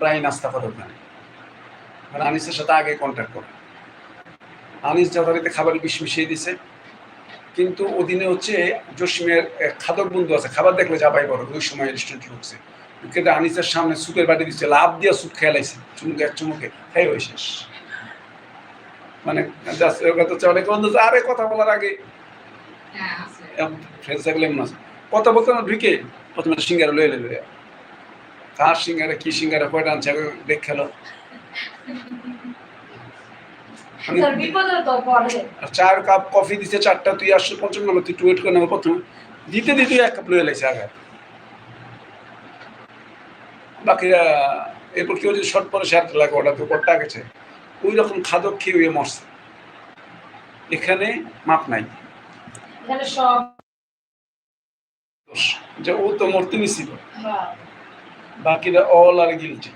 প্রায় নাস্তা করে ওখানে, মানে আনিসের সাথে আগে কন্ট্যাক্ট করে। আনিস যথারীতি খাবারে বিষ মিশিয়ে দিছে, কিন্তু ওদিনে হচ্ছে জসিমের খাদক বন্ধু আছে, খাবার দেখলে যাবাই করো, ওই সময় রেস্টুরেন্ট ঢুকছে, কিন্তু আনিসের সামনে সুপের বাটি দিচ্ছে, লাভ দিয়ে সুপ খেয়ালাইছে, চুমুকে এক চুমুকে খাই ওই শেষ। মানে অনেক বন্ধু আরে কথা বলার আগে ফ্রেন্ড থাকলে এমন আছে, কথা বলতে না ঢুকে প্রথমে সিঙ্গারা লয়ে নেবে, কার সিঙ্গারা কি সিঙ্গারা কয়টা আনছে দেখ খেলো, 4 কাপ কফি দিতে 4টা, তুই 855 নম্বর, তুই ওয়েট করে নেবো, প্রথমে দিতে দিতে 1 কাপ লয়ে লাইছে আগে, বাকিরা এরপর কেউ যদি শর্ট পরে শেয়ার লাগে ওটা তো কটা গেছে, ওই রকম খাদক খেয়ে হয়ে মরছে। এখানে মাপ নাই, যে ও তো মরতে নিছিল, বাকিরা অল আর গিলটি।